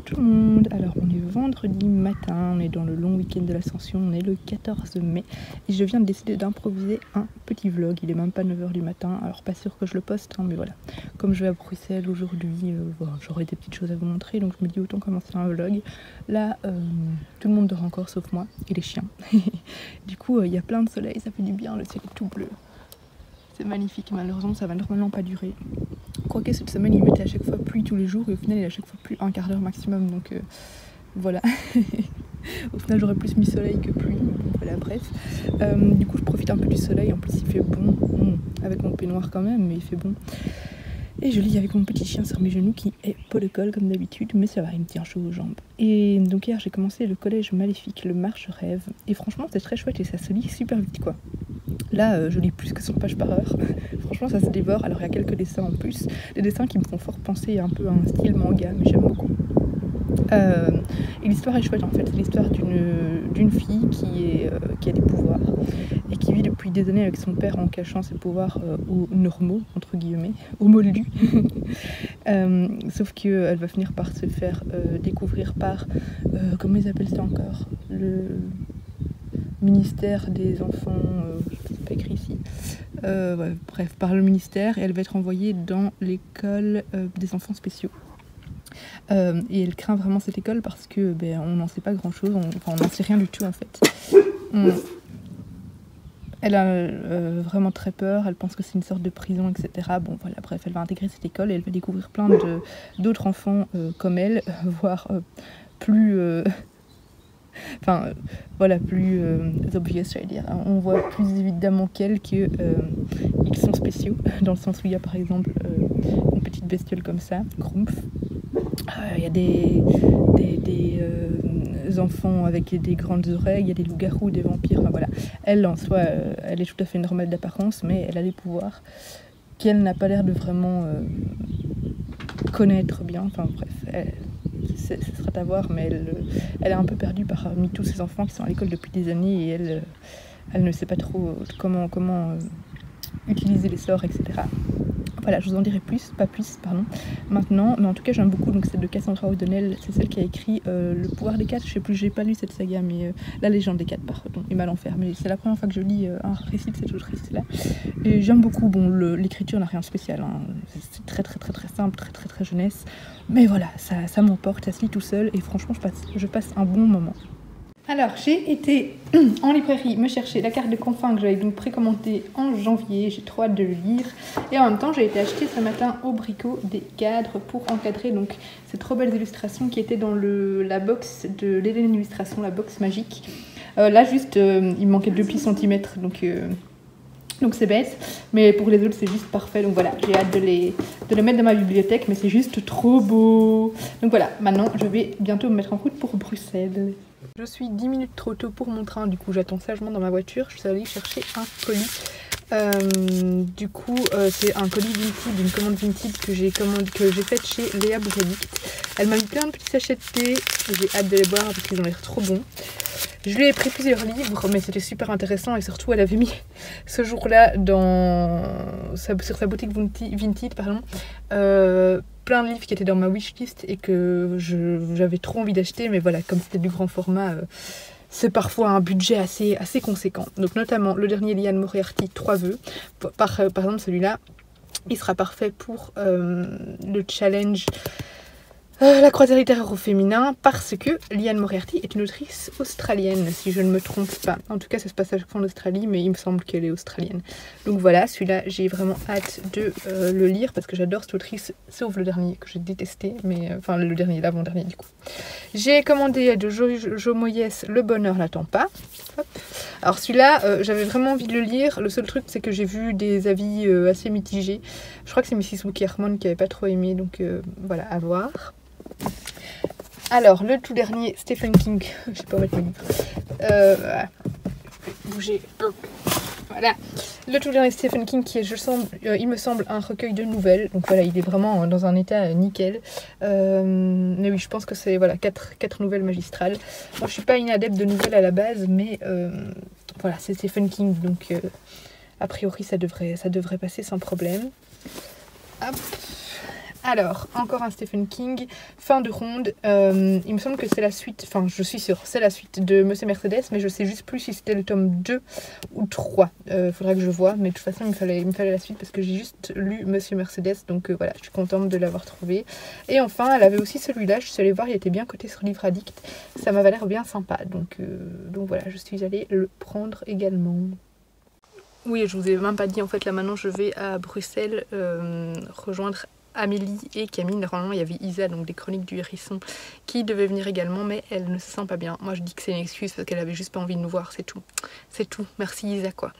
tout le monde. Alors on est vendredi matin, on est dans le long week-end de l'Ascension, on est le 14 mai et je viens de décider d'improviser un petit vlog. Il est même pas 9 h du matin, alors pas sûr que je le poste, hein, mais voilà. Comme je vais à Bruxelles aujourd'hui, voilà, j'aurai des petites choses à vous montrer, donc je me dis autant commencer un vlog. Là, tout le monde dort encore sauf moi et les chiens. Du coup, il y a plein de soleil, ça fait du bien, le ciel est tout bleu. C'est magnifique, malheureusement ça va normalement pas durer. Quoique cette semaine il mettait à chaque fois pluie tous les jours et au final il a à chaque fois pluie un quart d'heure maximum, donc voilà. Au final j'aurais plus mis soleil que pluie, voilà, bref. Du coup je profite un peu du soleil, en plus il fait bon, avec mon peignoir quand même, mais il fait bon. Et je lis avec mon petit chien sur mes genoux qui est pas de colle comme d'habitude, mais ça va, il me tient chaud aux jambes. Et donc hier j'ai commencé le collège maléfique, le marche rêve, et franchement c'est très chouette et ça se lit super vite quoi. Là, je lis plus que 100 pages par heure. Franchement, ça se dévore. Alors, il y a quelques dessins en plus. Des dessins qui me font fort penser un peu à un style manga, mais j'aime beaucoup. Et l'histoire est chouette en fait. C'est l'histoire d'une fille qui a des pouvoirs et qui vit depuis des années avec son père en cachant ses pouvoirs aux normaux, entre guillemets, aux moldus. Sauf qu'elle va finir par se faire découvrir par, comment ils appellent ça encore, le ministère des enfants, c'est pas écrit ici, ouais, bref, par le ministère, et elle va être envoyée dans l'école des enfants spéciaux. Et elle craint vraiment cette école parce que on n'en sait pas grand chose, on n'en sait rien du tout en fait. Elle a vraiment très peur, elle pense que c'est une sorte de prison, etc. Bon voilà, bref, elle va intégrer cette école et elle va découvrir plein d'autres enfants comme elle, voire plus... enfin, voilà, plus obvious, j'allais dire. On voit plus évidemment qu'elle qu'ils sont spéciaux, dans le sens où il y a par exemple une petite bestiole comme ça, Grumpf. Il y a des enfants avec des grandes oreilles, il y a des loups-garous, des vampires, enfin, voilà. Elle, en soi, elle est tout à fait normale d'apparence, mais elle a des pouvoirs qu'elle n'a pas l'air de vraiment connaître bien, enfin bref. Ce sera à voir, mais elle est un peu perdue parmi tous ces enfants qui sont à l'école depuis des années et elle ne sait pas trop comment utiliser les sorts, etc. Voilà, je vous en dirai pas plus, pardon, maintenant, mais en tout cas j'aime beaucoup, donc celle de Cassandra O'Donnell, c'est celle qui a écrit Le pouvoir des 4, je sais plus, j'ai pas lu cette saga, mais La légende des 4, pardon, et mal en faire, mais c'est la première fois que je lis un récit de cette autrice-là, et j'aime beaucoup, bon, l'écriture n'a rien de spécial, hein. C'est très simple, très jeunesse, mais voilà, ça m'emporte, ça se lit tout seul, et franchement je passe un bon moment. Alors, j'ai été en librairie me chercher la carte de Confins que j'avais donc précommandée en janvier. J'ai trop hâte de le lire. Et en même temps, j'ai été acheter ce matin au Brico des cadres pour encadrer donc ces trop belles illustrations qui étaient dans la box de l'Hélène Illustration, la box magique. Là, juste, il me manquait 2 plis centimètres, donc c'est bête, mais pour les autres c'est juste parfait, donc voilà, j'ai hâte de les mettre dans ma bibliothèque, mais c'est juste trop beau. Donc voilà, maintenant je vais bientôt me mettre en route pour Bruxelles. Je suis 10 minutes trop tôt pour mon train, du coup j'attends sagement dans ma voiture, je suis allée chercher un colis. Du coup c'est un colis Vinted, une commande Vinted que j'ai faite chez Léa Bourredict. Elle m'a mis plein de petits sachets de thé, j'ai hâte de les boire parce qu'ils ont l'air trop bons. Je lui ai pris plusieurs livres, mais c'était super intéressant et surtout elle avait mis ce jour-là sur sa boutique Vinted, pardon, plein de livres qui étaient dans ma wishlist et que j'avais trop envie d'acheter, mais voilà, comme c'était du grand format, c'est parfois un budget assez conséquent. Donc notamment le dernier Liane Moriarty, 3 vœux, par exemple celui-là, il sera parfait pour le challenge la croisière littéraire au féminin, parce que Liane Moriarty est une autrice australienne, si je ne me trompe pas. En tout cas, ça se passe à chaque fois en Australie, mais il me semble qu'elle est australienne. Donc voilà, celui-là, j'ai vraiment hâte de le lire, parce que j'adore cette autrice, sauf le dernier, que j'ai détesté, mais enfin le dernier, l'avant-dernier du coup. J'ai commandé de Jo Moyes Le bonheur n'attend pas. Hop. Alors celui-là, j'avais vraiment envie de le lire. Le seul truc, c'est que j'ai vu des avis assez mitigés. Je crois que c'est Mrs. Wickerman qui avait pas trop aimé, donc voilà, à voir. Alors, le tout dernier, Stephen King, je sais pas mettre mes livres, voilà. Bouger, voilà, le tout dernier Stephen King qui est, il me semble, un recueil de nouvelles, donc voilà, il est vraiment dans un état nickel, mais oui, je pense que c'est, voilà, 4 nouvelles magistrales. Moi, je suis pas une adepte de nouvelles à la base, mais voilà, c'est Stephen King, donc a priori, ça devrait passer sans problème. Hop. Alors, encore un Stephen King, fin de ronde. Il me semble que c'est la suite, enfin je suis sûre, c'est la suite de Monsieur Mercedes, mais je sais juste plus si c'était le tome 2 ou 3. Faudrait que je vois, mais de toute façon il me fallait la suite parce que j'ai juste lu Monsieur Mercedes, donc voilà, je suis contente de l'avoir trouvé. Et enfin, elle avait aussi celui-là, je suis allée voir, il était bien coté sur Livre Addict, ça m'avait l'air bien sympa, donc voilà, je suis allée le prendre également. Oui, je vous ai même pas dit, en fait, là maintenant je vais à Bruxelles rejoindre Amélie et Camille. Normalement il y avait Isa, donc des chroniques du hérisson, qui devait venir également, mais elle ne se sent pas bien. Moi je dis que c'est une excuse parce qu'elle avait juste pas envie de nous voir, c'est tout. C'est tout, merci Isa quoi.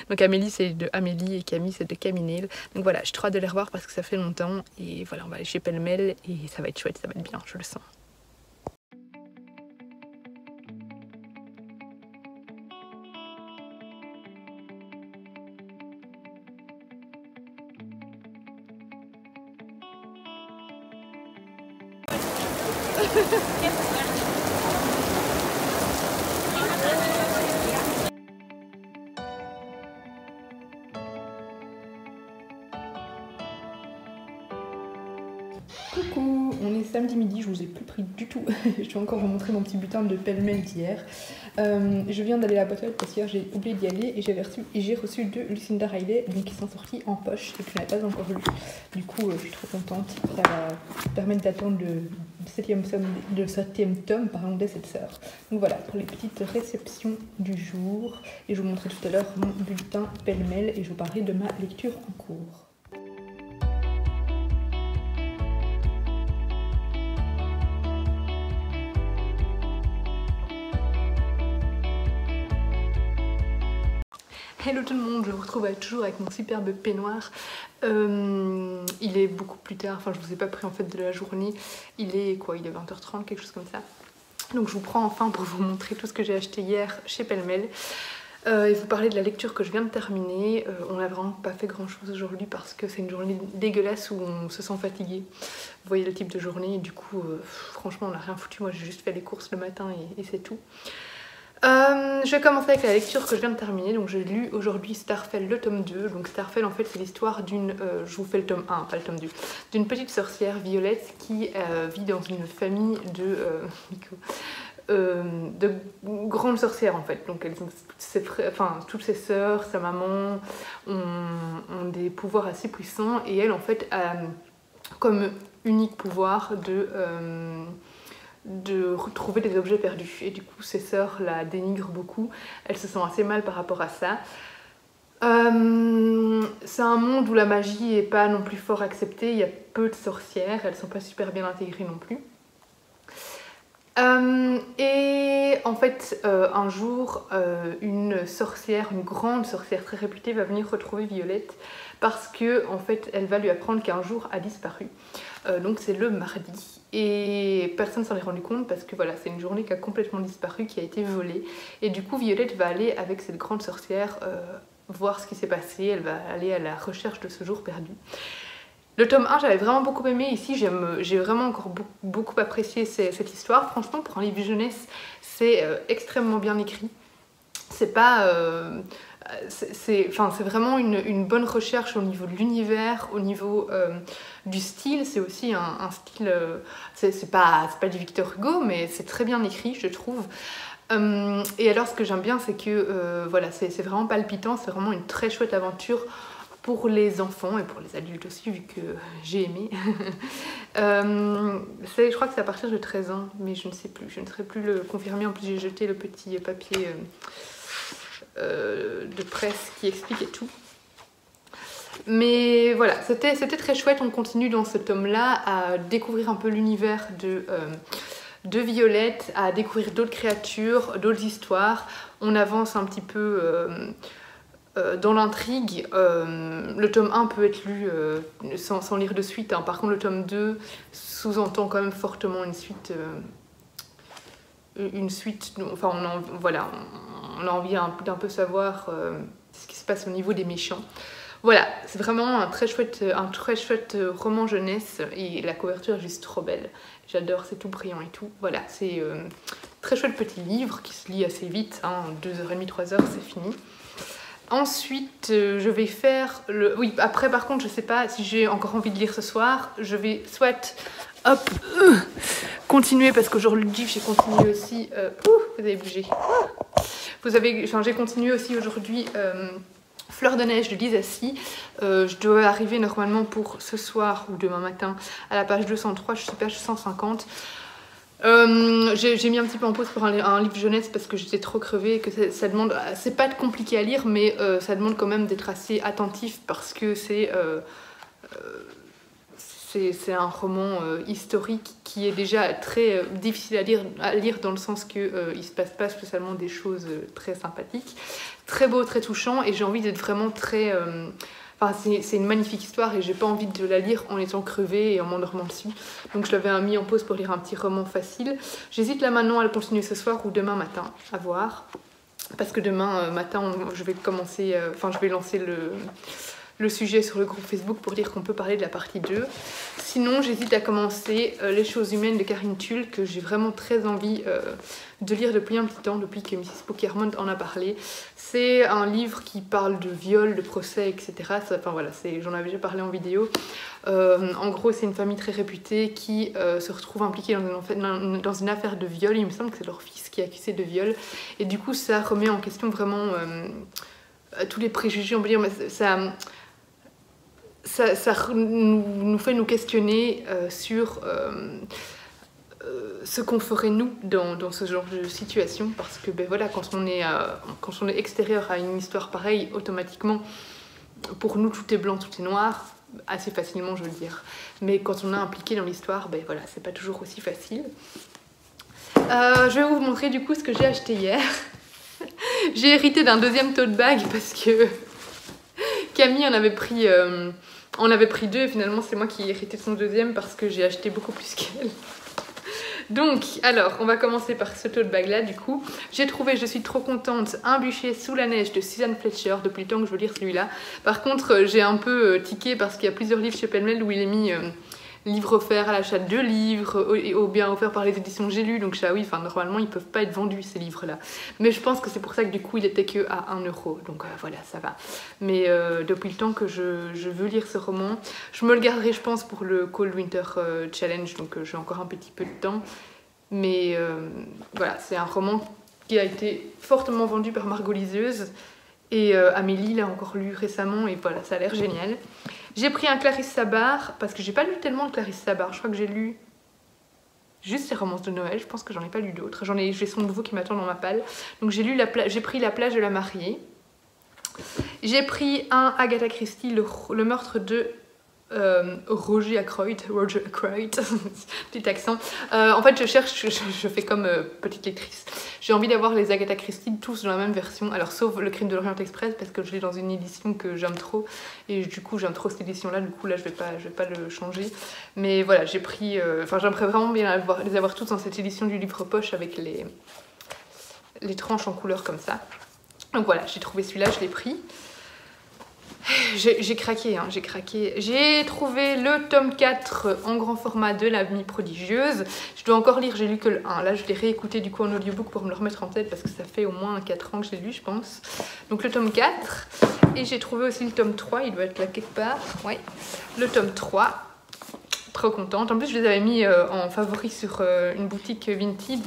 Donc Amélie c'est de Amélie et Camille c'est de Caminel. Donc voilà, j'ai trop hâte de les revoir parce que ça fait longtemps. Et voilà, on va aller chez Pêle-Mêle et ça va être chouette, ça va être bien, je le sens. Coucou, on est samedi midi, je vous ai plus pris du tout. Je vais encore vous montrer mon petit butin de pêle-mêle d'hier. Je viens d'aller à la boîte aux lettres parce qu'hier j'ai oublié d'y aller et j'ai reçu 2 Lucinda Riley, donc qui sont sortis en poche et que je n'avais pas encore lu. Du coup, je suis trop contente. Ça va permettre d'attendre le 7e tome des 7 sœurs. Donc voilà, pour les petites réceptions du jour. Et je vous montrerai tout à l'heure mon bulletin pêle-mêle et je vous parlerai de ma lecture en cours. Hello tout le monde, je vous retrouve toujours avec mon superbe peignoir. Il est beaucoup plus tard, enfin je vous ai pas pris en fait de la journée. Il est quoi, il est 20h30, quelque chose comme ça. Donc je vous prends enfin pour vous montrer tout ce que j'ai acheté hier chez Pêle-Mêle. Et vous parler de la lecture que je viens de terminer. On n'a vraiment pas fait grand chose aujourd'hui parce que c'est une journée dégueulasse où on se sent fatigué. Vous voyez le type de journée et du coup franchement on n'a rien foutu. Moi j'ai juste fait les courses le matin et c'est tout. Je vais commencer avec la lecture que je viens de terminer. Donc j'ai lu aujourd'hui Starfell le tome 2. Donc Starfell en fait c'est l'histoire d'une, je vous fais le tome 1, pas le tome 2, d'une petite sorcière Violette qui vit dans une famille de grandes sorcières en fait. Donc elles ont toutes ses sœurs, sa maman ont des pouvoirs assez puissants et elle en fait a comme unique pouvoir de retrouver des objets perdus. Et du coup, ses sœurs la dénigrent beaucoup. Elles se sentent assez mal par rapport à ça. C'est un monde où la magie n'est pas non plus fort acceptée. Il y a peu de sorcières. Elles ne sont pas super bien intégrées non plus. Et en fait, un jour, une sorcière, une grande sorcière très réputée va venir retrouver Violette parce que en fait, elle va lui apprendre qu'un jour a disparu. Donc c'est le mardi et personne ne s'en est rendu compte parce que voilà, c'est une journée qui a complètement disparu, qui a été volée. Et du coup, Violette va aller avec cette grande sorcière voir ce qui s'est passé. Elle va aller à la recherche de ce jour perdu. Le tome 1, j'avais vraiment beaucoup aimé. Ici, j'ai vraiment encore beaucoup apprécié cette histoire. Franchement, pour un livre jeunesse, c'est extrêmement bien écrit. C'est pas... c'est vraiment une bonne recherche au niveau de l'univers, au niveau du style. C'est aussi un style... c'est pas du Victor Hugo, mais c'est très bien écrit, je trouve. Et alors, ce que j'aime bien, c'est que voilà, c'est vraiment palpitant. C'est vraiment une très chouette aventure pour les enfants et pour les adultes aussi, vu que j'ai aimé. Je crois que c'est à partir de 13 ans, mais je ne sais plus. Je ne saurais plus le confirmer. En plus, j'ai jeté le petit papier de presse qui expliquait tout. Mais voilà, c'était très chouette. On continue dans ce tome-là à découvrir un peu l'univers de Violette, à découvrir d'autres créatures, d'autres histoires. On avance un petit peu... dans l'intrigue, le tome 1 peut être lu sans lire de suite, hein. Par contre le tome 2 sous-entend quand même fortement une suite, enfin voilà, on a envie d'un peu savoir ce qui se passe au niveau des méchants. Voilà, c'est vraiment un très chouette roman jeunesse et la couverture est juste trop belle. J'adore, c'est tout brillant et tout. Voilà, c'est très chouette petit livre qui se lit assez vite, hein, 2h30, 3h, c'est fini. Ensuite, je vais faire le... Oui, après, par contre, je sais pas si j'ai encore envie de lire ce soir. Je vais soit... Hop, continuer, parce qu'aujourd'hui, j'ai continué aussi... vous avez bougé. J'ai continué aussi aujourd'hui Fleur de neige de Lisa Si. Je dois arriver normalement pour ce soir ou demain matin à la page 203, je suis page 150. J'ai mis un petit peu en pause pour un livre jeunesse parce que j'étais trop crevée et que ça demande, c'est pas compliqué à lire, mais ça demande quand même d'être assez attentif parce que c'est un roman historique qui est déjà très difficile à lire dans le sens qu'il ne se passe pas spécialement des choses très sympathiques, très beau, très touchant, et j'ai envie d'être vraiment très... Enfin, c'est une magnifique histoire et j'ai pas envie de la lire en étant crevée et en m'endormant dessus. Donc je l'avais mis en pause pour lire un petit roman facile. J'hésite là maintenant à le continuer ce soir ou demain matin, à voir. Parce que demain matin, je vais commencer... je vais lancer le sujet sur le groupe Facebook pour dire qu'on peut parler de la partie 2. Sinon, j'hésite à commencer Les choses humaines de Karine Tulle, que j'ai vraiment très envie de lire depuis un petit temps, depuis que Mrs. Pockermont en a parlé. C'est un livre qui parle de viol, de procès, etc. Enfin voilà, j'en avais déjà parlé en vidéo. En gros, c'est une famille très réputée qui se retrouve impliquée dans une affaire de viol. Il me semble que c'est leur fils qui est accusé de viol. Et du coup, ça remet en question vraiment tous les préjugés, on peut dire, mais ça nous fait nous questionner sur ce qu'on ferait nous dans ce genre de situation, parce que ben voilà, quand on est extérieur à une histoire pareille, automatiquement pour nous tout est blanc, tout est noir, assez facilement je veux dire, mais quand on est impliqué dans l'histoire, ben voilà, c'est pas toujours aussi facile. Je vais vous montrer du coup ce que j'ai acheté hier. J'ai hérité d'un deuxième tote bag parce que Camille en avait pris deux et finalement c'est moi qui ai hérité de son deuxième parce que j'ai acheté beaucoup plus qu'elle. Donc, alors, on va commencer par ce tote bag là du coup. J'ai trouvé, je suis trop contente, Un bûcher sous la neige de Suzanne Fletcher, depuis le temps que je veux lire celui-là. Par contre, j'ai un peu tiqué parce qu'il y a plusieurs livres chez Penmel où il est mis... livre offert à l'achat de 2 livres, ou bien offert par les éditions J'ai lu, donc oui, normalement ils peuvent pas être vendus ces livres-là. Mais je pense que c'est pour ça que du coup il était que à 1 €, donc voilà, ça va. Mais depuis le temps que je veux lire ce roman, je me le garderai je pense pour le Cold Winter Challenge, donc j'ai encore un petit peu de temps. Mais voilà, c'est un roman qui a été fortement vendu par Margot Liseuse, et Amélie l'a encore lu récemment, et voilà, ça a l'air génial. J'ai pris un Clarisse Sabar, parce que j'ai pas lu tellement de Clarisse Sabar, je crois que j'ai lu juste ses romances de Noël, je pense que j'en ai pas lu d'autres. J'ai son nouveau qui m'attend dans ma palle. Donc j'ai pris La plage de la mariée. J'ai pris un Agatha Christie, le meurtre de Roger Ackroyd, petit accent. En fait je fais comme petite lectrice. J'ai envie d'avoir les Agatha Christie tous dans la même version, alors sauf Le crime de l'Orient Express parce que je l'ai dans une édition que j'aime trop et du coup j'aime trop cette édition là, du coup là je vais pas le changer. Mais voilà, j'ai pris, j'aimerais vraiment bien les avoir tous dans cette édition du livre poche avec les tranches en couleur comme ça. Donc voilà, j'ai trouvé celui-là, je l'ai pris. J'ai craqué, j'ai craqué. J'ai trouvé le tome 4 en grand format de L'amie prodigieuse. Je dois encore lire, j'ai lu que le 1. Là, je l'ai réécouté du coup en audiobook pour me le remettre en tête parce que ça fait au moins 4 ans que je l'ai lu, je pense. Donc le tome 4. Et j'ai trouvé aussi le tome 3, il doit être là quelque part. Ouais, le tome 3. Trop contente. En plus, je les avais mis en favori sur une boutique Vinted.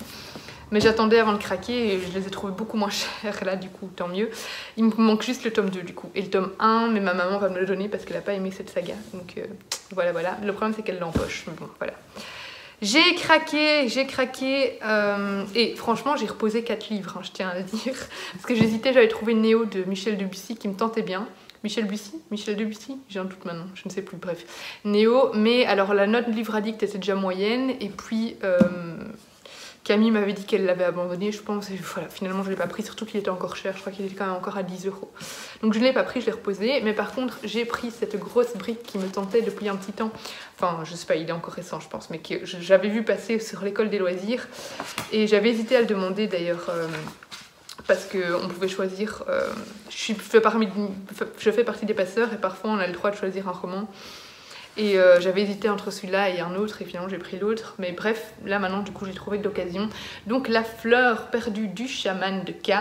Mais j'attendais avant de craquer et je les ai trouvés beaucoup moins chers là, du coup, tant mieux. Il me manque juste le tome 2 du coup. Et le tome 1, mais ma maman va me le donner parce qu'elle n'a pas aimé cette saga. Donc voilà. Le problème c'est qu'elle l'empoche. Mais bon, voilà. J'ai craqué. Et franchement, j'ai reposé 4 livres, je tiens à le dire. Parce que j'hésitais, j'avais trouvé Néo de Michel Debussy qui me tentait bien. Michel Debussy, j'ai un doute maintenant, je ne sais plus, bref. Néo, mais alors la note livre addict était déjà moyenne. Et puis... Camille m'avait dit qu'elle l'avait abandonné, je pense, et voilà, finalement je ne l'ai pas pris, surtout qu'il était encore cher, je crois qu'il était quand même encore à 10 €. Donc je ne l'ai pas pris, je l'ai reposé, mais par contre j'ai pris cette grosse brique qui me tentait depuis un petit temps, enfin je sais pas, il est encore récent je pense, mais que j'avais vu passer sur l'école des loisirs, et j'avais hésité à le demander d'ailleurs, parce qu'on pouvait choisir, je fais partie des passeurs, et parfois on a le droit de choisir un roman. Et j'avais hésité entre celui-là et un autre et finalement j'ai pris l'autre. Mais bref, là maintenant du coup j'ai trouvé d'occasion. Donc La fleur perdue du chaman de K.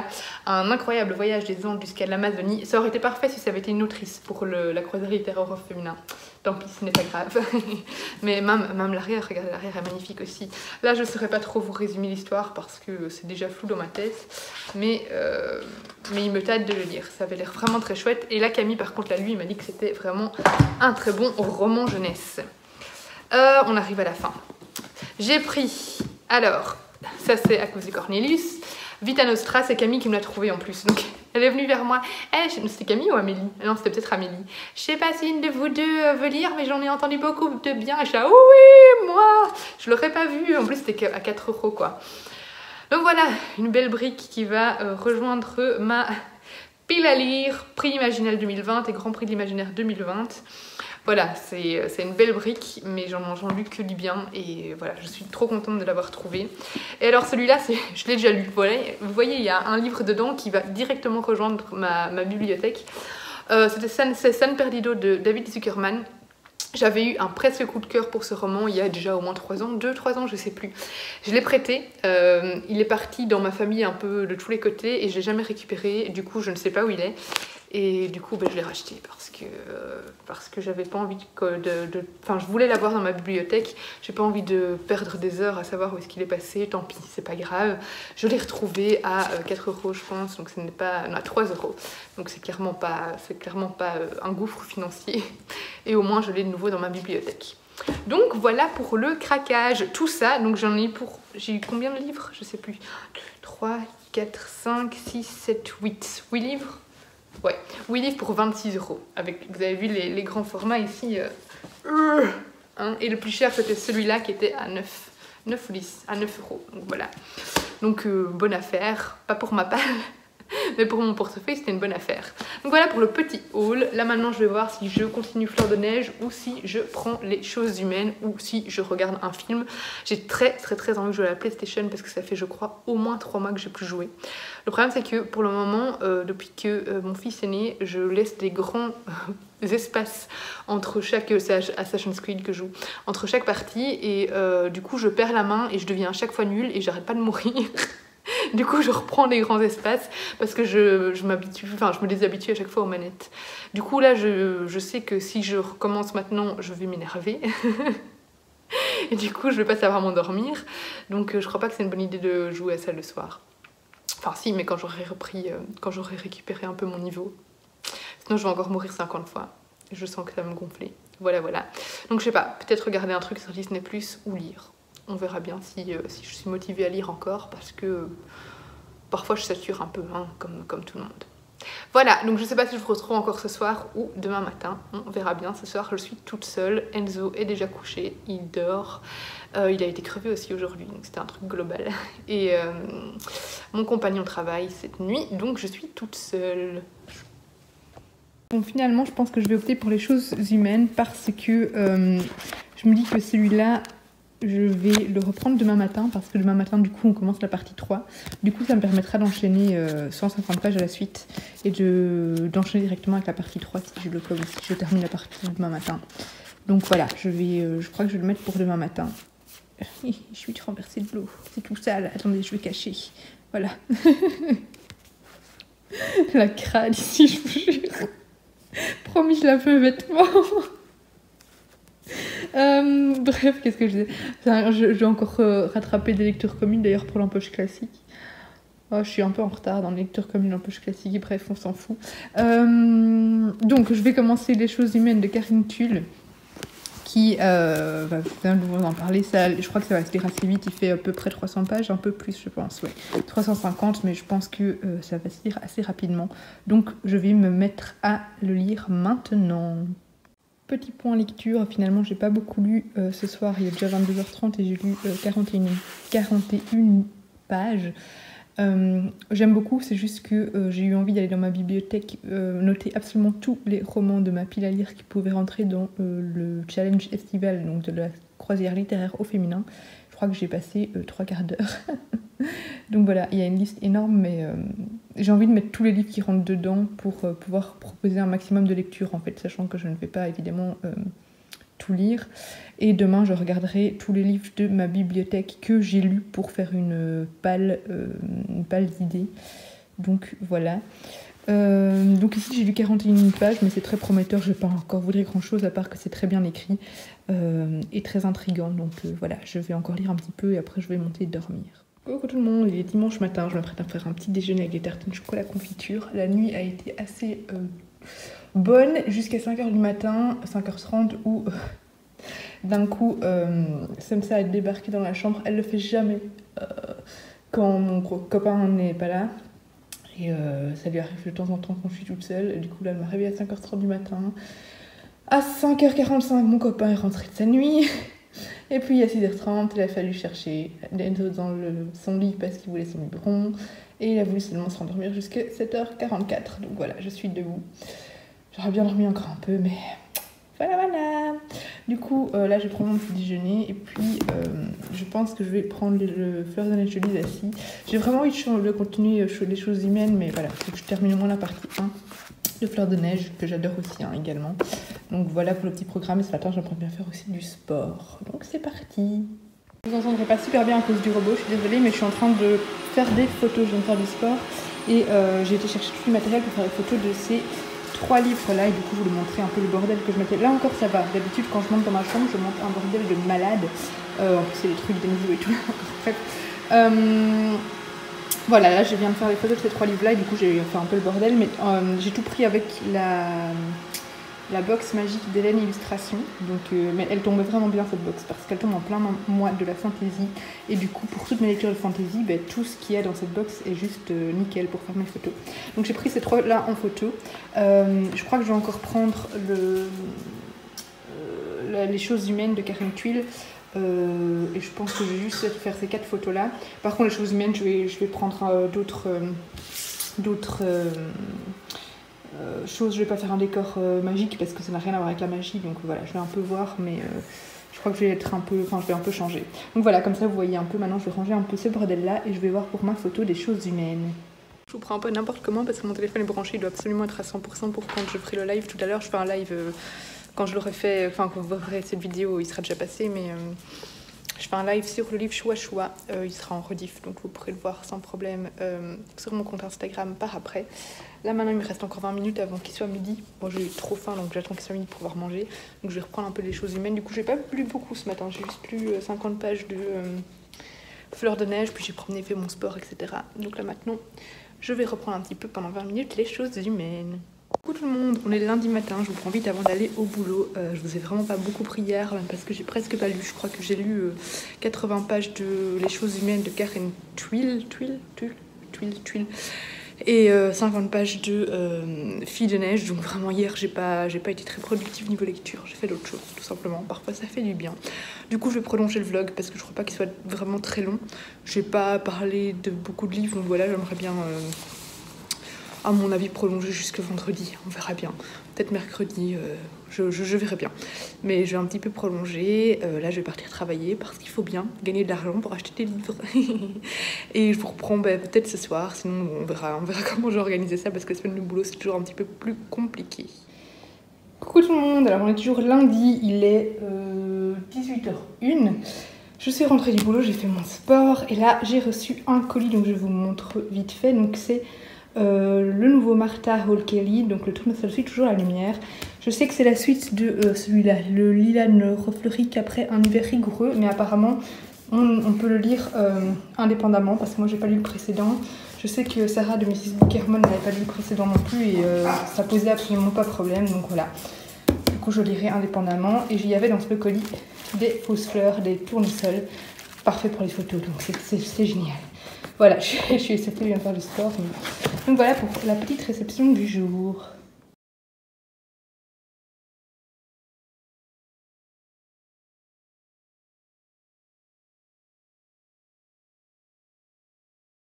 Un incroyable voyage des anges jusqu'à l'Amazonie. Ça aurait été parfait si ça avait été une autrice pour la croisière littéraire horreur féminin. Tant pis, ce n'est pas grave. Mais même l'arrière, regardez, l'arrière est magnifique aussi. Là, je ne saurais pas trop vous résumer l'histoire parce que c'est déjà flou dans ma tête. Mais il me tâte de le lire. Ça avait l'air vraiment très chouette. Et là, Camille, par contre, là, lui, il m'a dit que c'était vraiment un très bon roman jeunesse. On arrive à la fin. J'ai pris, alors, ça c'est à cause de Cornelius, Vita Nostra, c'est Camille qui me l'a trouvé en plus. Donc, elle est venue vers moi. C'était Camille ou Amélie? Non, c'était peut-être Amélie. Je sais pas si une de vous deux veut lire, mais j'en ai entendu beaucoup de bien. Et je suis là, oui, moi. Je l'aurais pas vu. En plus, c'était à 4 € quoi. Donc voilà, une belle brique qui va rejoindre ma pile à lire, prix Imaginal 2020 et Grand Prix de l'Imaginaire 2020. Voilà, c'est une belle brique, mais j'en lu que du bien et voilà, je suis trop contente de l'avoir trouvé. Et alors celui-là, je l'ai déjà lu. Voilà, vous voyez, il y a un livre dedans qui va directement rejoindre ma bibliothèque. C'était San Perdido de David Zuckerman. J'avais eu un presque coup de cœur pour ce roman il y a déjà au moins 3 ans, 2-3 ans, je sais plus. Je l'ai prêté, il est parti dans ma famille un peu de tous les côtés et je l'ai jamais récupéré, du coup je ne sais pas où il est. Et du coup je l'ai racheté parce que j'avais pas envie enfin je voulais l'avoir dans ma bibliothèque, j'ai pas envie de perdre des heures à savoir où est-ce qu'il est passé, tant pis, c'est pas grave. Je l'ai retrouvé à 4 € je pense, donc ce n'est pas, non, à 3 €. Donc c'est clairement pas un gouffre financier. Et au moins je l'ai de nouveau dans ma bibliothèque. Donc voilà pour le craquage, tout ça, donc j'ai eu combien de livres? Je sais plus, 2, 3, 4, 5, 6, 7, 8 livres. Ouais, 8 livres pour 26 €. Vous avez vu les grands formats ici. Hein, et le plus cher, c'était celui-là qui était à 9 ou 10, à 9 €. Donc voilà. Donc bonne affaire. Pas pour ma part, mais pour mon portefeuille, c'était une bonne affaire. Donc voilà pour le petit haul. Là maintenant, je vais voir si je continue Fleur de Neige ou si je prends Les Choses Humaines ou si je regarde un film. J'ai très envie de jouer à la PlayStation parce que ça fait, je crois, au moins 3 mois que j'ai plus joué. Le problème, c'est que pour le moment, depuis que mon fils est né, je laisse des grands espaces entre chaque Assassin's Creed que je joue, entre chaque partie et du coup, je perds la main et je deviens à chaque fois nulle et j'arrête pas de mourir. Du coup, je reprends les grands espaces parce que je me déshabitue à chaque fois aux manettes. Du coup, là, je sais que si je recommence maintenant, je vais m'énerver. Et du coup, je vais pas savoir m'endormir. Donc, je crois pas que c'est une bonne idée de jouer à ça le soir. Enfin, si, mais quand j'aurai récupéré un peu mon niveau. Sinon, je vais encore mourir 50 fois. Je sens que ça va me gonfler. Voilà. Donc, je sais pas, peut-être regarder un truc sur Disney+, ou lire. On verra bien si je suis motivée à lire encore parce que parfois je sature un peu, hein, comme tout le monde. Voilà, donc je sais pas si je vous retrouve encore ce soir ou demain matin. On verra bien. Ce soir, je suis toute seule. Enzo est déjà couché, il dort. Il a été crevé aussi aujourd'hui, donc c'était un truc global. Et mon compagnon travaille cette nuit, donc je suis toute seule. Bon, finalement, je pense que je vais opter pour Les Choses Humaines parce que je me dis que celui-là, je vais le reprendre demain matin parce que demain matin, du coup, on commence la partie 3. Du coup, ça me permettra d'enchaîner 150 pages à la suite et d'enchaîner directement avec la partie 3 si je termine la partie demain matin. Donc voilà, je crois que je vais le mettre pour demain matin. Je suis renversée de l'eau, c'est tout sale. Attendez, je vais cacher. Voilà. La crade ici, je vous jure. Promis, je lave mes vêtements. Bref, qu'est-ce que je disais? Je vais encore rattraper des lectures communes d'ailleurs pour l'empoche classique. Oh, je suis un peu en retard dans les lectures communes, l'empoche classique, bref, on s'en fout. Donc, je vais commencer Les Choses Humaines de Karine Tulle, qui va vous en parler. Ça, je crois que ça va se lire assez vite, il fait à peu près 300 pages, un peu plus, je pense, ouais. 350, mais je pense que ça va se lire assez rapidement. Donc, je vais me mettre à le lire maintenant. Petit point lecture, finalement j'ai pas beaucoup lu ce soir, il est déjà 22h30 et j'ai lu 41 pages. J'aime beaucoup, c'est juste que j'ai eu envie d'aller dans ma bibliothèque noter absolument tous les romans de ma pile à lire qui pouvaient rentrer dans le challenge estival, donc de la croisière littéraire au féminin. Je crois que j'ai passé 3 quarts d'heure. Donc voilà, il y a une liste énorme, mais j'ai envie de mettre tous les livres qui rentrent dedans pour pouvoir proposer un maximum de lecture, en fait, sachant que je ne vais pas évidemment tout lire. Et demain, je regarderai tous les livres de ma bibliothèque que j'ai lus pour faire une palle d'idées. Donc voilà. Donc ici j'ai lu 41 pages, mais c'est très prometteur. Je ne vais pas encore vous dire grand chose à part que c'est très bien écrit et très intriguant. Donc voilà, je vais encore lire un petit peu et après je vais monter dormir. Coucou tout le monde, il est dimanche matin, je m'apprête à faire un petit déjeuner avec des tartines chocolat confiture. La nuit a été assez bonne jusqu'à 5h du matin, 5h30 où d'un coup Semsa a débarqué dans la chambre. Elle le fait jamais quand mon copain n'est pas là. Et ça lui arrive de temps en temps quand je suis toute seule. Et du coup, là, elle m'a réveillée à 5h30 du matin. À 5h45, mon copain est rentré de sa nuit. Et puis, à 6h30, il a fallu chercher dans son lit parce qu'il voulait son biberon. Et il a voulu seulement se rendormir jusqu'à 7h44. Donc voilà, je suis debout. J'aurais bien dormi encore un peu, mais voilà. Du coup, là, je vais prendre mon petit déjeuner. Et puis, je pense que je vais prendre le Fleur de neige de Lise assis. J'ai vraiment envie de continuer les choses humaines, mais voilà, il faut que je termine au moins la partie 1 de Fleur de neige, que j'adore aussi également. Donc voilà pour le petit programme. Et ce matin, j'aimerais bien faire aussi du sport. Donc c'est parti. Je vous entendrai pas super bien à cause du robot, je suis désolée, mais je suis en train de faire des photos. Je viens de faire du sport. Et j'ai été chercher tout le matériel pour faire les photos de ces 3 livres là, et du coup je vais vous montrer un peu le bordel que je mettais. Là encore ça va, d'habitude quand je monte dans ma chambre je monte un bordel de malade. En plus c'est les trucs d'Enzo et tout. Bref. Voilà, là je viens de faire les photos de ces 3 livres là et du coup j'ai fait un peu le bordel, mais j'ai tout pris avec la box magique d'Hélène Illustration. Donc, mais elle tombe vraiment bien cette box parce qu'elle tombe en plein mois de la fantasy. Et du coup, pour toutes mes lectures de fantasy, tout ce qu'il y a dans cette box est juste nickel pour faire mes photos. Donc j'ai pris ces 3 là en photo. Je crois que je vais encore prendre les choses humaines de Karen Twill. Et je pense que je vais juste faire ces 4 photos là. Par contre, les choses humaines, je vais prendre d'autres chose, je vais pas faire un décor magique parce que ça n'a rien à voir avec la magie, donc voilà, je vais un peu voir, mais je crois que je vais un peu changer. Donc voilà, comme ça vous voyez un peu, maintenant je vais ranger un peu ce bordel là et je vais voir pour ma photo des choses humaines. Je vous prends un peu n'importe comment parce que mon téléphone est branché, il doit absolument être à 100% pour quand je ferai le live tout à l'heure. Je fais un live quand je l'aurai fait, enfin quand vous verrez cette vidéo il sera déjà passé, mais je fais un live sur le livre Choua Choua, il sera en rediff, donc vous pourrez le voir sans problème sur mon compte Instagram par après. Là maintenant il me reste encore 20 minutes avant qu'il soit midi. Bon j'ai eu trop faim donc j'attends qu'il soit midi pour pouvoir manger. Donc je vais reprendre un peu les choses humaines. Du coup j'ai pas lu beaucoup ce matin, j'ai juste lu 50 pages de Fleur de neige, puis j'ai promené, fait mon sport, etc. Donc là maintenant je vais reprendre un petit peu pendant 20 minutes les choses humaines. Coucou tout le monde, on est lundi matin, je vous prends vite avant d'aller au boulot. Je vous ai vraiment pas beaucoup pris hier parce que j'ai presque pas lu. Je crois que j'ai lu 80 pages de Les choses humaines de Karen Twill et 50 pages de Fille de neige. Donc vraiment hier j'ai pas été très productive niveau lecture, j'ai fait d'autres choses tout simplement. Parfois ça fait du bien. Du coup je vais prolonger le vlog parce que je crois pas qu'il soit vraiment très long. J'ai pas parlé de beaucoup de livres, donc voilà, j'aimerais bien à mon avis prolonger jusque vendredi, on verra bien. Peut-être mercredi, je verrai bien. Mais je vais un petit peu prolonger. Là, je vais partir travailler parce qu'il faut bien gagner de l'argent pour acheter des livres. Et je vous reprends peut-être ce soir, sinon on verra comment j'ai organisé ça parce que la semaine de boulot, c'est toujours un petit peu plus compliqué. Coucou tout le monde, alors on est toujours lundi, il est 18h01. Je suis rentrée du boulot, j'ai fait mon sport et là, j'ai reçu un colis, donc je vous montre vite fait. Donc c'est le nouveau Martha Hall Kelly, donc le tournesol suit toujours la lumière. Je sais que c'est la suite de celui-là, le lilas refleuri qu'après un hiver rigoureux, mais apparemment on peut le lire indépendamment parce que moi j'ai pas lu le précédent. Je sais que Sarah de Mrs. Bookerman n'avait pas lu le précédent non plus et ça posait absolument pas de problème, donc voilà. Du coup je lirai indépendamment et j'y avais dans ce colis des fausses fleurs, des tournesols, parfait pour les photos, donc c'est génial. Voilà, je suis essayée, je viens de faire du sport. Donc voilà pour la petite réception du jour.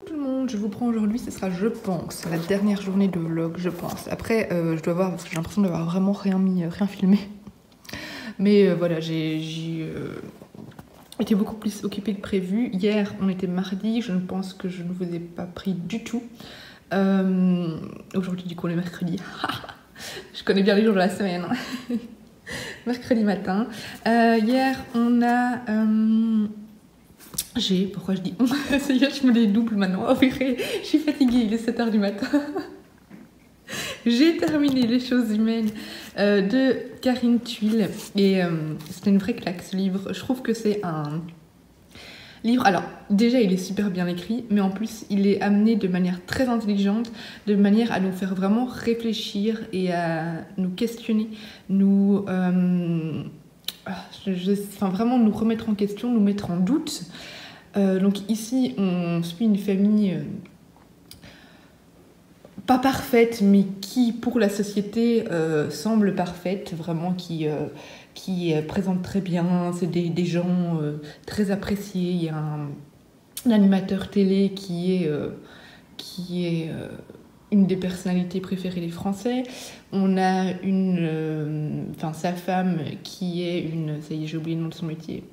Tout le monde, je vous prends aujourd'hui, ce sera, je pense, la dernière journée de vlog, je pense. Après, je dois voir, parce que j'ai l'impression d'avoir vraiment rien filmé. Mais voilà, j'ai été beaucoup plus occupée que prévu. Hier, on était mardi, je ne pense que je ne vous ai pas pris du tout. Aujourd'hui, du coup, on est mercredi. Je connais bien les jours de la semaine. mercredi matin. Hier, on a... Pourquoi je dis on? Ça y est, je me les double maintenant. Oh, purée, je suis fatiguée, il est 7h du matin. J'ai terminé Les choses humaines de Karine Thuil. Et c'était une vraie claque, ce livre. Je trouve que c'est un livre... Alors, déjà, il est super bien écrit, mais en plus, il est amené de manière très intelligente, de manière à nous faire vraiment réfléchir et à nous questionner, vraiment nous remettre en question, nous mettre en doute. Donc ici, on suit une famille pas parfaite, mais qui, pour la société, semble parfaite, vraiment, qui présente très bien. C'est des gens très appréciés. Il y a un animateur télé qui est une des personnalités préférées des Français. On a sa femme qui est ça y est, j'ai oublié le nom de son métier.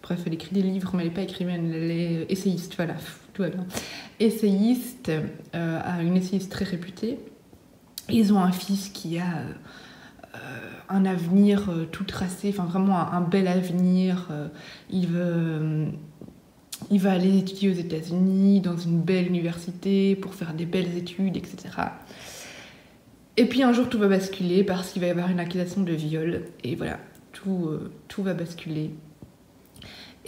Bref, elle écrit des livres, mais elle n'est pas écrivaine, elle est essayiste, voilà, tout va bien. Essayiste, une essayiste très réputée. Ils ont un fils qui a un avenir tout tracé, enfin vraiment un bel avenir. Il va aller étudier aux États-Unis, dans une belle université, pour faire des belles études, etc. Et puis un jour, tout va basculer parce qu'il va y avoir une accusation de viol. Et voilà, tout va basculer.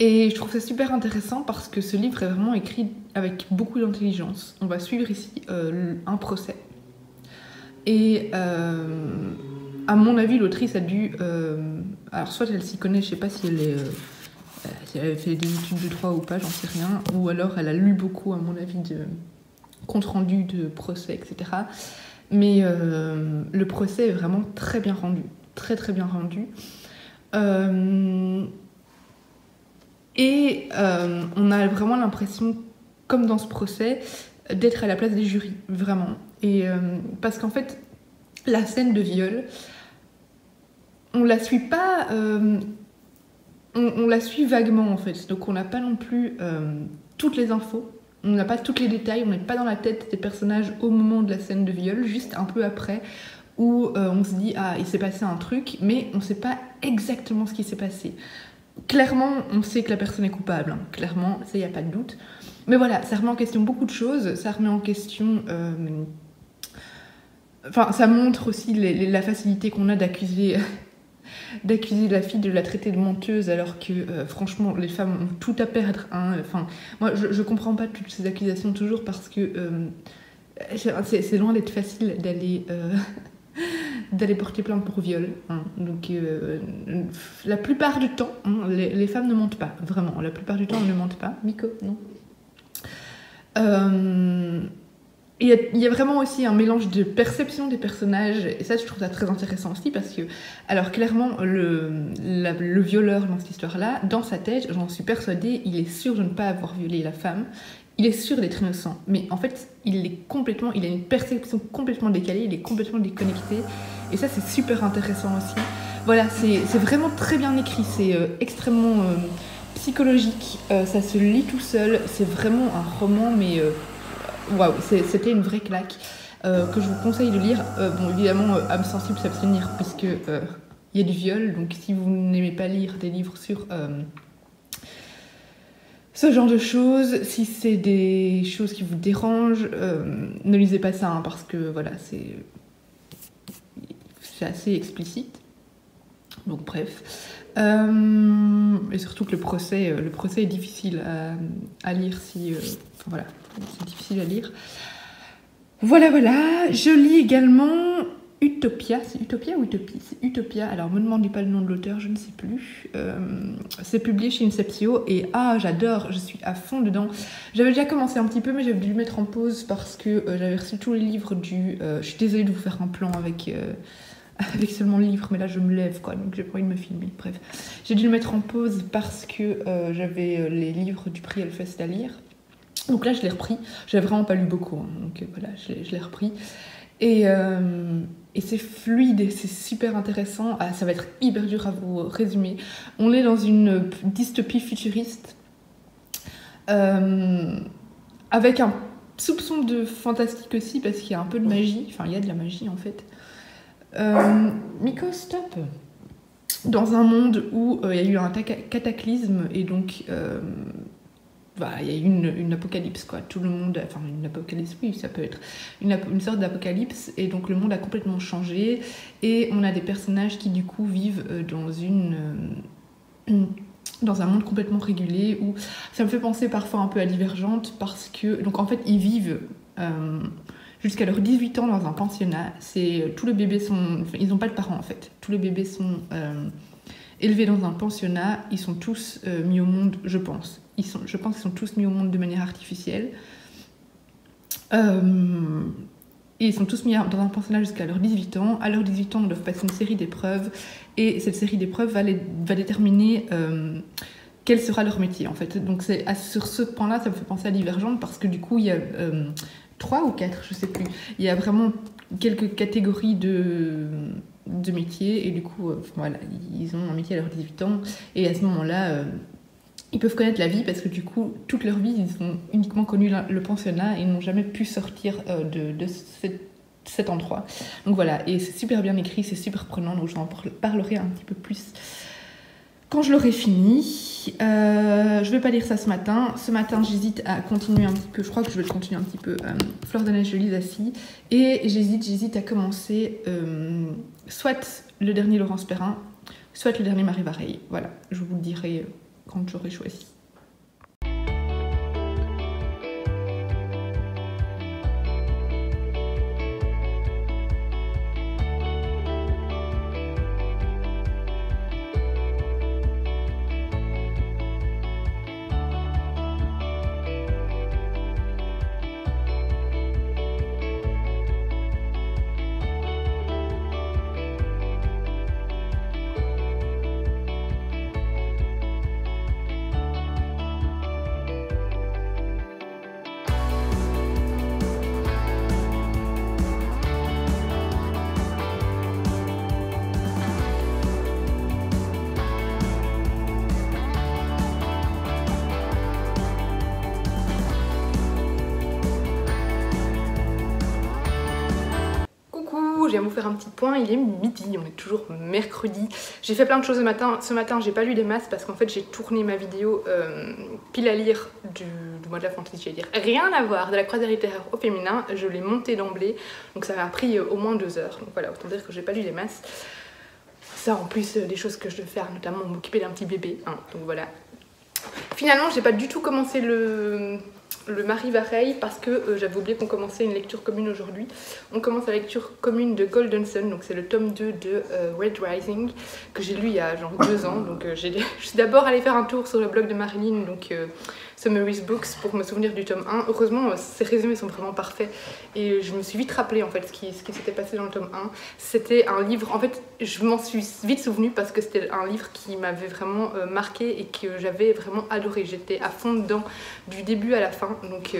Et je trouve ça super intéressant parce que ce livre est vraiment écrit avec beaucoup d'intelligence. On va suivre ici un procès. Et à mon avis, l'autrice a dû... alors soit elle s'y connaît, je sais pas si elle avait fait des études de droit ou pas, j'en sais rien. Ou alors elle a lu beaucoup, à mon avis, de compte rendu de procès, etc. Mais le procès est vraiment très bien rendu. Très très bien rendu. Et on a vraiment l'impression, comme dans ce procès, d'être à la place des jurys, vraiment. Et parce qu'en fait, la scène de viol, on la suit pas... on la suit vaguement, en fait. Donc on n'a pas non plus toutes les infos. On n'a pas tous les détails. On n'est pas dans la tête des personnages au moment de la scène de viol, juste un peu après, où on se dit « Ah, il s'est passé un truc », mais on ne sait pas exactement ce qui s'est passé. Clairement, on sait que la personne est coupable, hein. Clairement, ça, il n'y a pas de doute. Mais voilà, ça remet en question beaucoup de choses. Ça remet en question... ça montre aussi la facilité qu'on a d'accuser la fille, de la traiter de menteuse, alors que, franchement, les femmes ont tout à perdre. Hein. Moi, je comprends pas toutes ces accusations toujours, parce que c'est loin d'être facile d'aller porter plainte pour viol. Hein. Donc, la plupart du temps, hein, les femmes ne mentent pas, vraiment. La plupart du temps, elles ne mentent pas. Miko, non. Il y a vraiment aussi un mélange de perception des personnages, et ça, je trouve ça très intéressant aussi, parce que, alors clairement, le violeur dans cette histoire-là, dans sa tête, j'en suis persuadée, il est sûr de ne pas avoir violé la femme. Il est sûr d'être innocent, mais en fait, il a une perception complètement décalée, il est complètement déconnecté, et ça, c'est super intéressant aussi. Voilà, c'est vraiment très bien écrit, c'est extrêmement psychologique, ça se lit tout seul, c'est vraiment un roman, mais waouh, c'était une vraie claque, que je vous conseille de lire. Bon, évidemment, âme sensible, s'abstenir, puisque il y a du viol, donc si vous n'aimez pas lire des livres sur... ce genre de choses, si c'est des choses qui vous dérangent, ne lisez pas ça, hein, parce que voilà, c'est assez explicite. Donc bref. Et surtout que le procès est difficile à lire si... voilà, c'est difficile à lire. Voilà. Je lis également... Utopia, c'est Utopia ou Utopie? C'est Utopia, alors me demandez pas le nom de l'auteur, je ne sais plus. C'est publié chez Inceptio et j'adore, je suis à fond dedans. J'avais déjà commencé un petit peu, mais j'avais dû le mettre en pause parce que j'avais reçu tous les livres je suis désolée de vous faire un plan avec seulement le livre, mais là je me lève, quoi, donc j'ai pas envie de me filmer. Bref, j'ai dû le mettre en pause parce que j'avais les livres du prix Hellfest à lire. Donc là je l'ai repris, j'avais vraiment pas lu beaucoup, hein, donc voilà, je l'ai repris. Et c'est fluide et c'est super intéressant. Ah, ça va être hyper dur à vous résumer. On est dans une dystopie futuriste avec un soupçon de fantastique aussi, parce qu'il y a un peu de magie. Enfin, il y a de la magie en fait. Miko, stop. dans un monde où il y a eu un cataclysme et donc il y a eu une apocalypse, quoi. Tout le monde, enfin une apocalypse, oui, ça peut être une sorte d'apocalypse, et donc le monde a complètement changé et on a des personnages qui du coup vivent dans un monde complètement régulé, où ça me fait penser parfois un peu à Divergente, parce que donc en fait ils vivent jusqu'à leurs 18 ans dans un pensionnat. Tous les bébés ils n'ont pas de parents en fait. Tous les bébés sont élevés dans un pensionnat. Ils sont tous mis au monde, je pense. Je pense qu'ils sont tous mis au monde de manière artificielle. Et ils sont tous mis dans un pensionnat jusqu'à leurs 18 ans. À leurs 18 ans, ils doivent passer une série d'épreuves. Et cette série d'épreuves va déterminer quel sera leur métier, en fait. Donc sur ce point-là, ça me fait penser à Divergente, parce que du coup, il y a 3 ou 4, je sais plus. Il y a vraiment quelques catégories de métiers. Et du coup, voilà, ils ont un métier à leurs 18 ans. Et à ce moment-là... ils peuvent connaître la vie, parce que du coup, toute leur vie, ils ont uniquement connu le pensionnat et n'ont jamais pu sortir de cet endroit. Donc voilà, et c'est super bien écrit, c'est super prenant, donc j'en parlerai un petit peu plus quand je l'aurai fini. Je vais pas lire ça ce matin. Ce matin, j'hésite à continuer un petit peu, je crois que je vais le continuer un petit peu, Fleur de neige de Lisa Si. Et j'hésite à commencer soit le dernier Laurence Perrin, soit le dernier Marie Vareille. Voilà, je vous le dirai quand j'aurai choisi. Je viens vous faire un petit point, il est midi, on est toujours mercredi. J'ai fait plein de choses ce matin, j'ai pas lu des masses parce qu'en fait j'ai tourné ma vidéo pile à lire du mois de la fantaisie, j'allais dire. Rien à voir, de la croisière littéraire au féminin, je l'ai montée d'emblée, donc ça m'a pris au moins 2 heures. Donc voilà, autant dire que j'ai pas lu les masses. Ça en plus des choses que je dois faire, notamment m'occuper d'un petit bébé, hein, donc voilà. Finalement j'ai pas du tout commencé le Marie Vareille parce que j'avais oublié qu'on commençait une lecture commune aujourd'hui. On commence la lecture commune de Golden Sun, donc c'est le tome 2 de Red Rising que j'ai lu il y a genre 2 ans. Donc je suis d'abord allée faire un tour sur le blog de Marilyn, donc Summary's Books, pour me souvenir du tome 1. Heureusement, ces résumés sont vraiment parfaits et je me suis vite rappelé en fait ce qui s'était passé dans le tome 1. C'était un livre, en fait je m'en suis vite souvenu parce que c'était un livre qui m'avait vraiment marqué et que j'avais vraiment adoré. J'étais à fond dedans du début à la fin, donc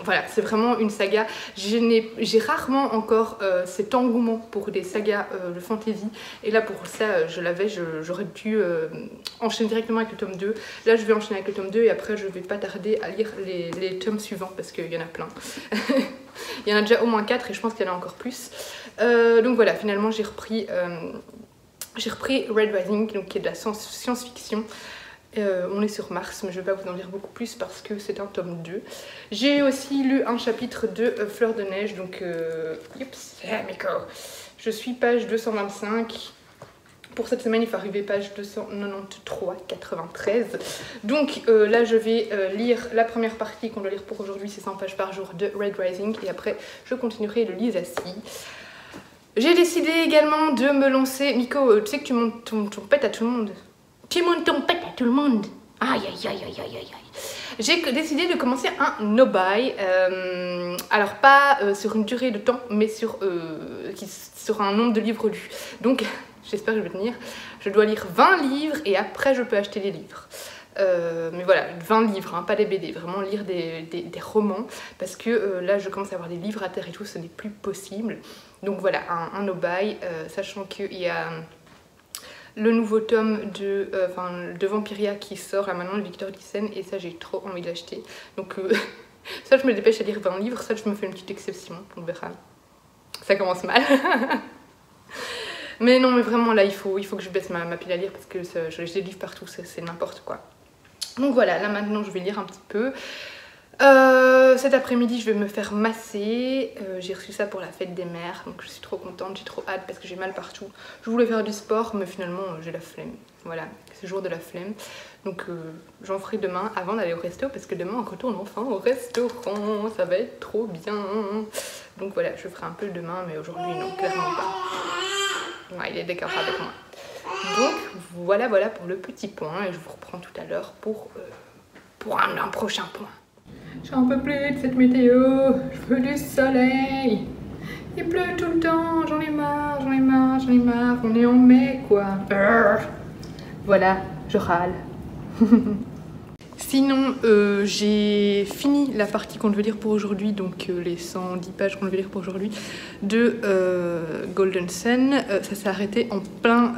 voilà, c'est vraiment une saga. J'ai rarement encore cet engouement pour des sagas de fantasy, et là pour ça je l'avais, j'aurais dû enchaîner directement avec le tome 2. Là je vais enchaîner avec le tome 2 et après je vais pas tarder à lire les tomes suivants parce qu'il y en a plein. Il y en a déjà au moins 4 et je pense qu'il y en a encore plus. Donc voilà, finalement j'ai repris Red Rising, donc qui est de la science-fiction. On est sur Mars, mais je ne vais pas vous en dire beaucoup plus parce que c'est un tome 2. J'ai aussi lu un chapitre de Fleur de neige, donc je suis page 225. Pour cette semaine, il faut arriver page 293. Donc là, je vais lire la première partie qu'on doit lire pour aujourd'hui, c'est 100 pages par jour de Red Rising, et après je continuerai le Lisa Si. J'ai décidé également de me lancer. Miko, tu sais que tu montes ton pet à tout le monde. Tu montes ton pet à tout le monde. Aïe aïe aïe aïe aïe aïe. J'ai décidé de commencer un no-buy. Alors pas sur une durée de temps, mais sur un nombre de livres lus. Donc j'espère que je vais tenir. Je dois lire 20 livres et après je peux acheter des livres. Mais voilà, 20 livres, hein, pas des BD, vraiment lire des romans, parce que là je commence à avoir des livres à terre et tout, ce n'est plus possible. Donc voilà, un no-buy, sachant qu'il y a le nouveau tome de Vampiria qui sort là maintenant, le Victor Lyssen, et ça j'ai trop envie de l'acheter. Donc soit je me dépêche à lire 20 livres, soit je me fais une petite exception, on verra. Ça commence mal. Mais non, mais vraiment là il faut que je baisse ma pile à lire parce que j'ai des livres partout, c'est n'importe quoi. Donc voilà, là maintenant je vais lire un petit peu. Cet après-midi je vais me faire masser, j'ai reçu ça pour la fête des mères, donc je suis trop contente, j'ai trop hâte parce que j'ai mal partout. Je voulais faire du sport mais finalement j'ai la flemme, voilà, c'est le jour de la flemme. Donc j'en ferai demain avant d'aller au resto parce que demain on retourne enfin au restaurant, ça va être trop bien. Donc voilà, je ferai un peu demain mais aujourd'hui non, clairement pas. Ouais, il est d'accord avec moi. Donc voilà pour le petit point et je vous reprends tout à l'heure pour un prochain point. J'en peux plus de cette météo, je veux du soleil. Il pleut tout le temps, j'en ai marre, on est en mai quoi. Voilà, je râle. Sinon, j'ai fini la partie qu'on devait lire pour aujourd'hui, donc les 110 pages qu'on devait lire pour aujourd'hui, de Golden Sun. Ça s'est arrêté en plein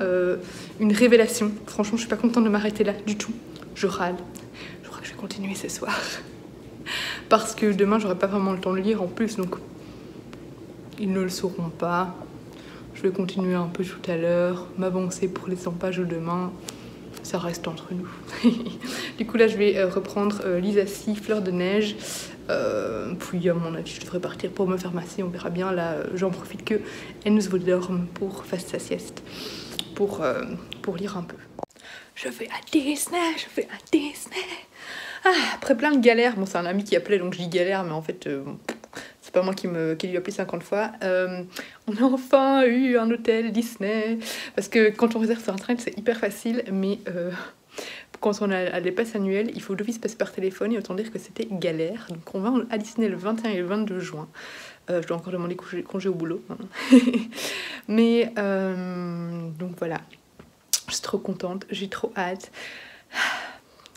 une révélation. Franchement, je suis pas contente de m'arrêter là du tout. Je râle. Je crois que je vais continuer ce soir. Parce que demain, j'aurai pas vraiment le temps de lire en plus, donc ils ne le sauront pas. Je vais continuer un peu tout à l'heure, m'avancer pour les 100 pages de demain. Ça reste entre nous. Du coup là je vais reprendre Lisassi, Fleur de neige. Puis à mon avis je devrais partir pour me faire masser, on verra bien. Là j'en profite que Enzo dorme pour faire sa sieste. Pour lire un peu. Je vais à Disney. Ah, après plein de galères, bon c'est un ami qui appelait donc je dis galère mais en fait c'est pas moi qui lui a appelé 50 fois. On a enfin eu un hôtel Disney. Parce que quand on réserve sur internet c'est hyper facile, mais quand on a les passes annuelles, il faut d'office passer par téléphone et autant dire que c'était galère. Donc on va à Disney le 21 et le 22 juin. Je dois encore demander congé au boulot. Mais donc voilà. Je suis trop contente, j'ai trop hâte.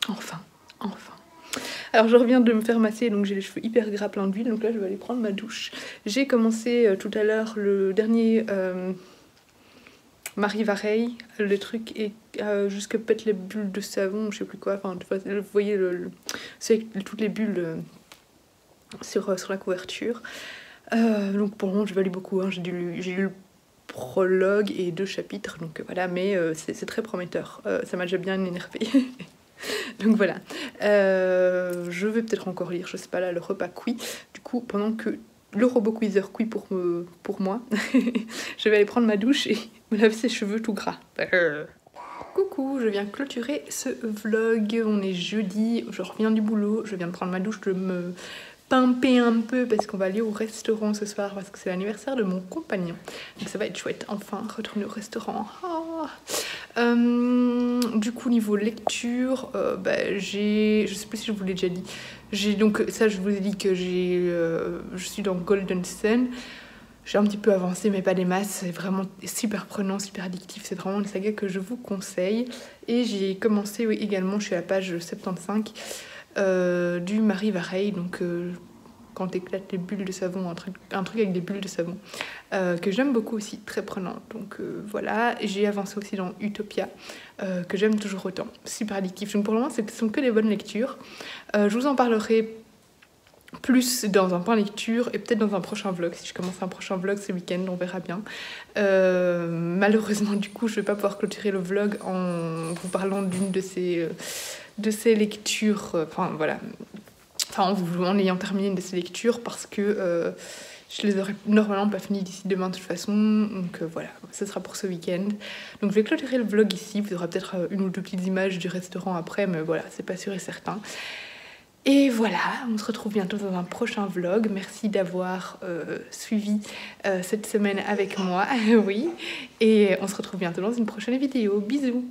Enfin. Alors je reviens de me faire masser, donc j'ai les cheveux hyper gras plein d'huile, donc là je vais aller prendre ma douche. J'ai commencé tout à l'heure le dernier Marie Vareille, le truc est jusque pète les bulles de savon, je sais plus quoi, enfin vous voyez c'est avec toutes les bulles sur la couverture. Donc pour le moment je valide beaucoup, hein. J'ai lu le prologue et 2 chapitres, donc voilà, mais c'est très prometteur, ça m'a déjà bien énervé. Donc voilà, je vais peut-être encore lire, je sais pas là, le repas cuit. Du coup, pendant que le robot cuiseur cuit pour moi, je vais aller prendre ma douche et me laver ses cheveux tout gras. Coucou, je viens clôturer ce vlog, on est jeudi, je reviens du boulot, je viens de prendre ma douche, de me pimper un peu parce qu'on va aller au restaurant ce soir parce que c'est l'anniversaire de mon compagnon. Donc ça va être chouette, enfin, retourner au restaurant. Du coup niveau lecture, je sais plus si je vous l'ai déjà dit, donc ça je vous ai dit que je suis dans Golden Sun. J'ai un petit peu avancé mais pas des masses, c'est vraiment super prenant, super addictif, c'est vraiment une saga que je vous conseille. Et j'ai commencé également, je suis à la page 75 du Marie Vareille, donc quand t'éclates les bulles de savon, un truc avec des bulles de savon, que j'aime beaucoup aussi, très prenant. Donc voilà, j'ai avancé aussi dans Utopia, que j'aime toujours autant, super addictif. Donc pour le moment, ce sont que des bonnes lectures. Je vous en parlerai plus dans un point lecture et peut-être dans un prochain vlog. Si je commence un prochain vlog ce week-end, on verra bien. Malheureusement, du coup, je vais pas pouvoir clôturer le vlog en vous parlant d'une de ces lectures, en ayant terminé une de ces lectures parce que je les aurais normalement pas fini d'ici demain de toute façon, donc voilà, ce sera pour ce week-end. Donc je vais clôturer le vlog ici, vous aurez peut-être une ou deux petites images du restaurant après, mais voilà, c'est pas sûr et certain. Et voilà, on se retrouve bientôt dans un prochain vlog. Merci d'avoir suivi cette semaine avec moi, oui. Et on se retrouve bientôt dans une prochaine vidéo. Bisous!